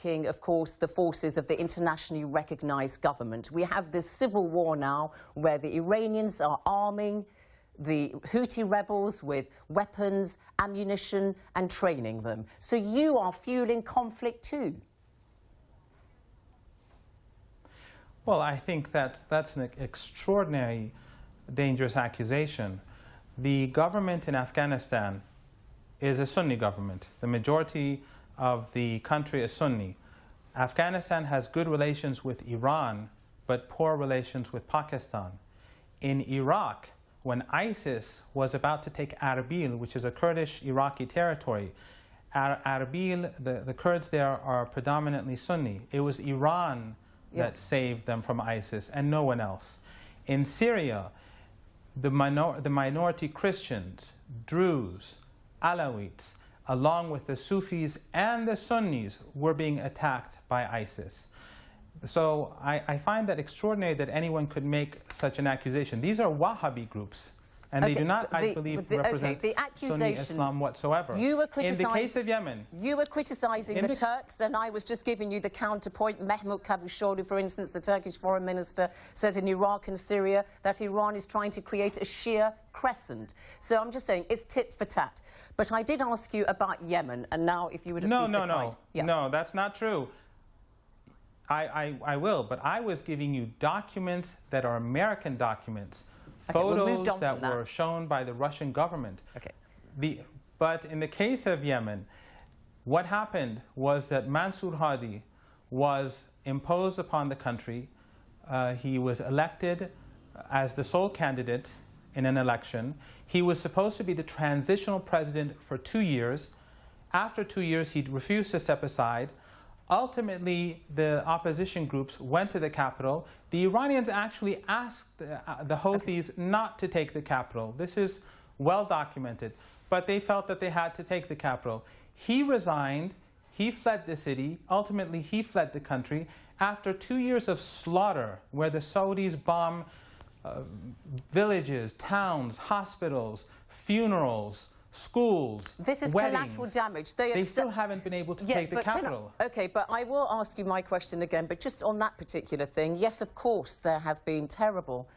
backing, of course, the forces of the internationally recognized government. We have this civil war now where the Iranians are arming the Houthi rebels with weapons, ammunition, and training them. So you are fueling conflict too. Well, I think that's an extraordinary, dangerous accusation. The government in Afghanistan is a Sunni government. The majority of the country is Sunni. Afghanistan has good relations with Iran, but poor relations with Pakistan. In Iraq, when ISIS was about to take Arbil, which is a Kurdish Iraqi territory, Arbil, the Kurds there are predominantly Sunni. It was Iran that saved them from ISIS and no one else. In Syria, the minority Christians, Druze, Alawites, along with the Sufis and the Sunnis, were being attacked by ISIS. So I find that extraordinary that anyone could make such an accusation. These are Wahhabi groups, and they do not, I believe, represent Sunni Islam whatsoever. You were in the case of Yemen, you were criticizing the Turks, and I was just giving you the counterpoint. Mehmet Cavusoglu, for instance, the Turkish foreign minister, says in Iraq and Syria that Iran is trying to create a Shia crescent. So I'm just saying it's tit for tat. But I did ask you about Yemen, and now if you would please No, that's not true. I will, but I was giving you documents that are American documents, photos that were shown by the Russian government. But in the case of Yemen, what happened was that Mansour Hadi was imposed upon the country. He was elected as the sole candidate in an election. He was supposed to be the transitional president for 2 years. After 2 years, he refused to step aside. Ultimately, the opposition groups went to the capital. The Iranians actually asked the Houthis not to take the capital. This is well documented. But they felt that they had to take the capital. He resigned. He fled the city. Ultimately, he fled the country. After 2 years of slaughter, where the Saudis bomb villages, towns, hospitals, funerals, schools, this is weddings, collateral damage. They still haven't been able to take the capital. Okay, but I will ask you my question again, but just on that particular thing, yes, of course, there have been terrible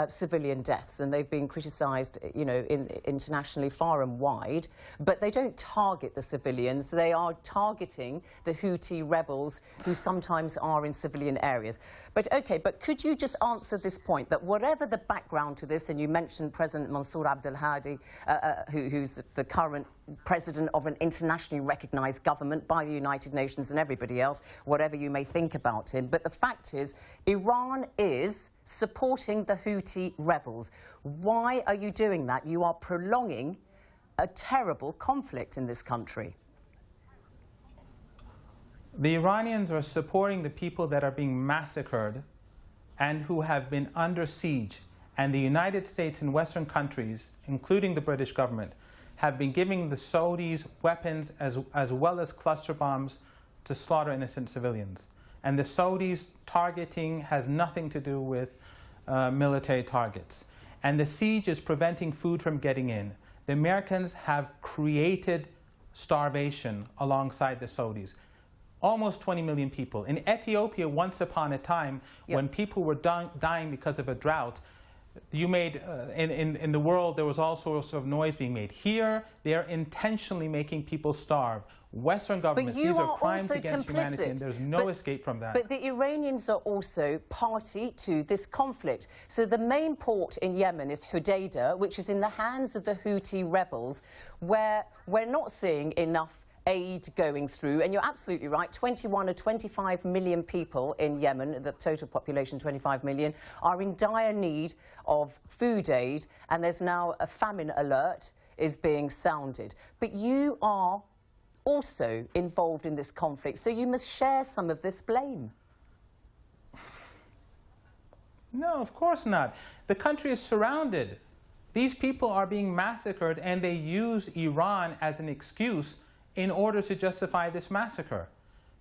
civilian deaths, and they've been criticised, you know, internationally far and wide, but they don't target the civilians. They are targeting the Houthi rebels who sometimes are in civilian areas. But okay, but could you just answer this point, that whatever the background to this, and you mentioned President Mansour Abdul Hadi, who's the current president of an internationally recognized government by the United Nations and everybody else, whatever you may think about him. But the fact is, Iran is supporting the Houthi rebels. Why are you doing that? You are prolonging a terrible conflict in this country. The Iranians are supporting the people that are being massacred and who have been under siege. And the United States and Western countries, including the British government, have been giving the Saudis weapons as well as cluster bombs to slaughter innocent civilians. And the Saudis' targeting has nothing to do with military targets. And the siege is preventing food from getting in. The Americans have created starvation alongside the Saudis. Almost 20 million people. In Ethiopia, once upon a time, when people were dying because of a drought, you made, in the world, there was all sorts of noise being made. Here, they are intentionally making people starve. Western governments, these are crimes against humanity, and there's no escape from that. But the Iranians are also party to this conflict. So the main port in Yemen is Hodeidah, which is in the hands of the Houthi rebels, where we're not seeing enough aid going through. And you're absolutely right, 21 or 25 million people in Yemen, the total population 25 million, are in dire need of food aid, and there's now a famine alert is being sounded. But you are also involved in this conflict, so you must share some of this blame. No, of course not. The country is surrounded. These people are being massacred, and they use Iran as an excuse in order to justify this massacre.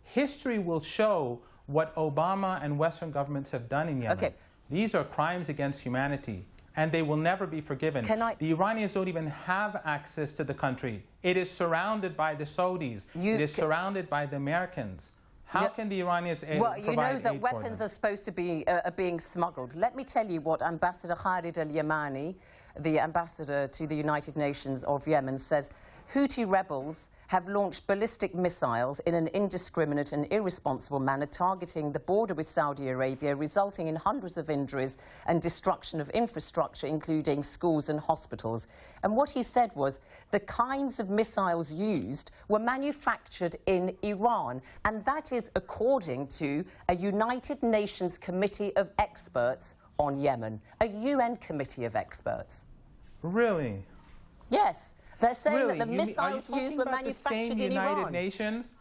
History will show what Obama and Western governments have done in Yemen. These are crimes against humanity, and they will never be forgiven. The Iranians don't even have access to the country. It is surrounded by the Saudis. It is surrounded by the Americans. How can the Iranians well, you know that aid weapons are supposed to be being smuggled. Let me tell you what Ambassador Khalid al-Yamani, the ambassador to the United Nations of Yemen, says. Houthi rebels have launched ballistic missiles in an indiscriminate and irresponsible manner, targeting the border with Saudi Arabia, resulting in hundreds of injuries and destruction of infrastructure, including schools and hospitals. And what he said was the kinds of missiles used were manufactured in Iran, and that is according to a United Nations Committee of Experts on Yemen, a UN committee of experts. Really? Yes. They're saying really? that the missiles used were manufactured in United Nations?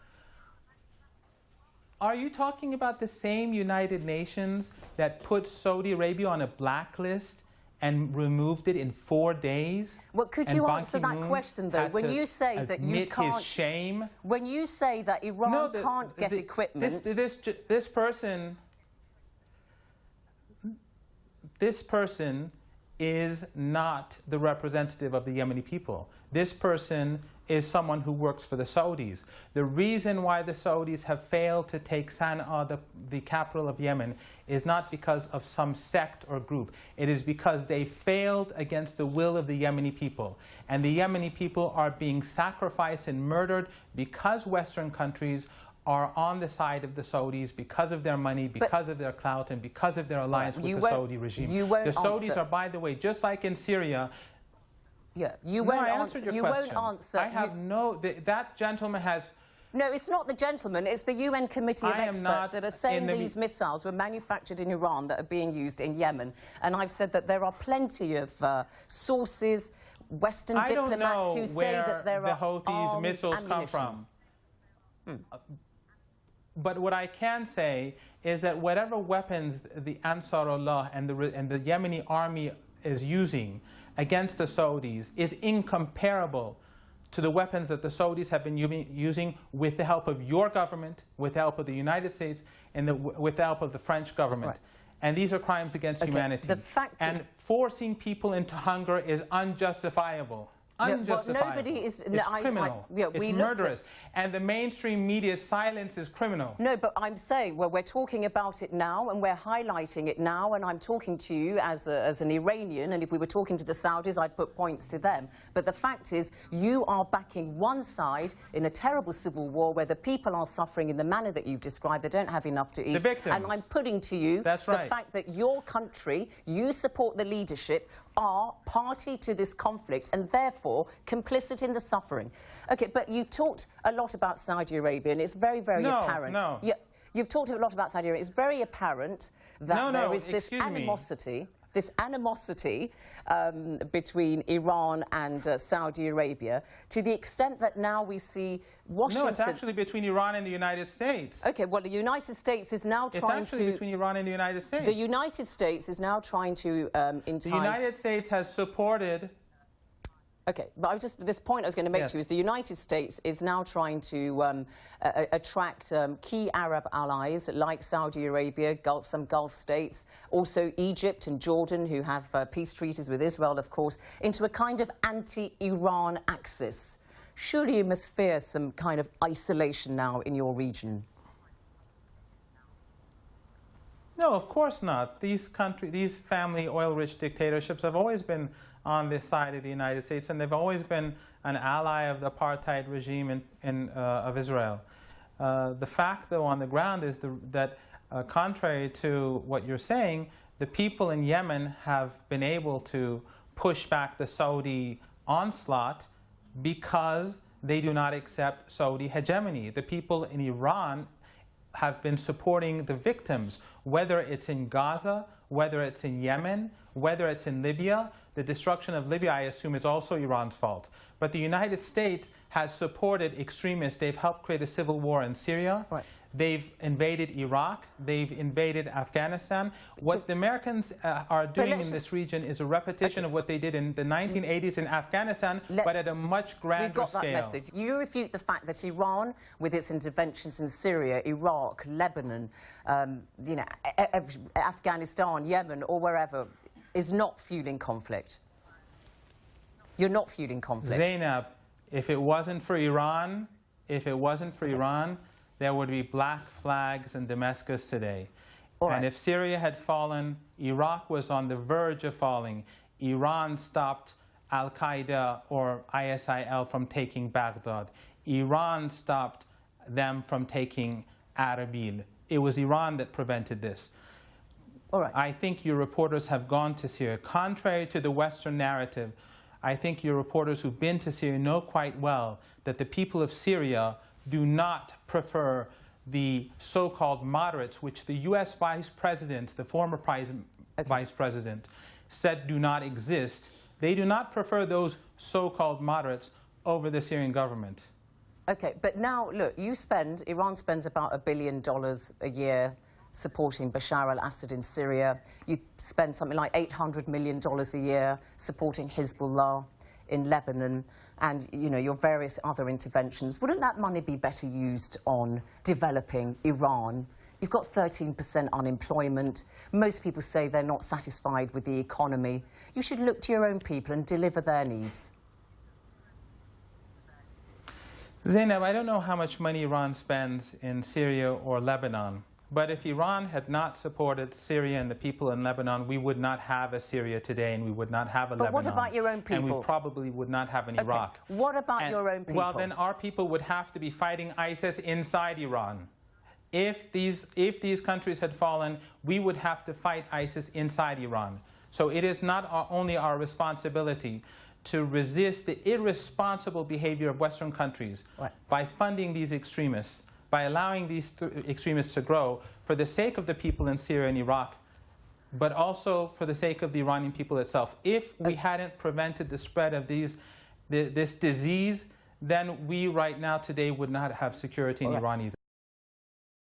Are you talking about the same United Nations that put Saudi Arabia on a blacklist and removed it in 4 days? Well, could you answer that question, though? When you say that you can't... his shame? When you say that Iran can't get equipment... This person is not the representative of the Yemeni people. This person is someone who works for the Saudis. The reason why the Saudis have failed to take Sana'a, the capital of Yemen, is not because of some sect or group. It is because they failed against the will of the Yemeni people. And the Yemeni people are being sacrificed and murdered because Western countries are on the side of the Saudis because of their money, because of their clout, and because of their alliance with the Saudi regime. The Saudis are, by the way, just like in Syria. Yeah, you won't answer. You won't answer. I have that gentleman has. No, it's not the gentleman. It's the UN Committee of Experts that are saying these missiles were manufactured in Iran that are being used in Yemen. And I've said that there are plenty of sources, Western diplomats who say that there are the Houthis missiles come from. But what I can say is that whatever weapons the Ansarullah and the Yemeni army is using against the Saudis is incomparable to the weapons that the Saudis have been using with the help of your government, with the help of the United States, and with the help of the French government. Right. And these are crimes against humanity. And forcing people into hunger is unjustifiable. Unjustifiable. Well, nobody is. It's criminal. It's murderous. And the mainstream media's silence is criminal. No, but I'm saying, well, we're talking about it now, and we're highlighting it now, and I'm talking to you as an Iranian, and if we were talking to the Saudis, I'd put points to them. But the fact is, you are backing one side in a terrible civil war where the people are suffering in the manner that you've described. They don't have enough to eat. The victims. And I'm putting to you the fact that your country, you support the leadership, are party to this conflict and therefore complicit in the suffering. Okay, but you've talked a lot about Saudi Arabia, and it's very, very apparent. You've talked a lot about Saudi Arabia. It's very apparent that there is this animosity. This animosity between Iran and Saudi Arabia, to the extent that now we see Washington... No, it's actually between Iran and the United States. Okay, well, the United States is now trying to... It's actually between Iran and the United States. The United States is now trying to entice... The United States has supported... Okay, but this point I was going to make to you is the United States is now trying to attract key Arab allies like Saudi Arabia, some Gulf states, also Egypt and Jordan, who have peace treaties with Israel, of course, into a kind of anti-Iran axis. Surely you must fear some kind of isolation now in your region. No, of course not. These family oil-rich dictatorships have always been on the side of the United States, and they've always been an ally of the apartheid regime of Israel. The fact, though, on the ground is that, contrary to what you're saying, the people in Yemen have been able to push back the Saudi onslaught because they do not accept Saudi hegemony. The people in Iran have been supporting the victims, whether it's in Gaza, whether it's in Yemen, whether it's in Libya. The destruction of Libya, I assume, is also Iran's fault. But the United States has supported extremists. They've helped create a civil war in Syria. Right. They've invaded Iraq. They've invaded Afghanistan. What the Americans are doing in this region is a repetition of what they did in the 1980s in Afghanistan, but at a much grander scale. We've got that message. You refute the fact that Iran, with its interventions in Syria, Iraq, Lebanon, Afghanistan, Yemen, or wherever, is not fueling conflict. You're not fueling conflict. Zainab, if it wasn't for Iran, the there would be black flags in Damascus today. Right. And if Syria had fallen, Iraq was on the verge of falling. Iran stopped Al-Qaeda or ISIL from taking Baghdad. Iran stopped them from taking Erbil. It was Iran that prevented this. All right. I think your reporters have gone to Syria. Contrary to the Western narrative, I think your reporters who've been to Syria know quite well that the people of Syria do not prefer the so-called moderates, which the U.S. Vice President, the former Vice President, said do not exist. They do not prefer those so-called moderates over the Syrian government. Okay, but now, look, Iran spends about $1 billion a year supporting Bashar al-Assad in Syria. You spend something like $800 million a year supporting Hezbollah in Lebanon and, you know, your various other interventions. Wouldn't that money be better used on developing Iran? You've got 13% unemployment. Most people say they're not satisfied with the economy. You should look to your own people and deliver their needs. Zainab, I don't know how much money Iran spends in Syria or Lebanon, but if Iran had not supported Syria and the people in Lebanon, we would not have a Syria today and we would not have a Lebanon. But what about your own people? And we probably would not have an Iraq. What about your own people? Well, then our people would have to be fighting ISIS inside Iran. If these countries had fallen, we would have to fight ISIS inside Iran. So it is not only our responsibility to resist the irresponsible behavior of Western countries by funding these extremists, by allowing these extremists to grow for the sake of the people in Syria and Iraq, but also for the sake of the Iranian people itself. If we hadn't prevented the spread of this disease, then we right now today would not have security in Iran either.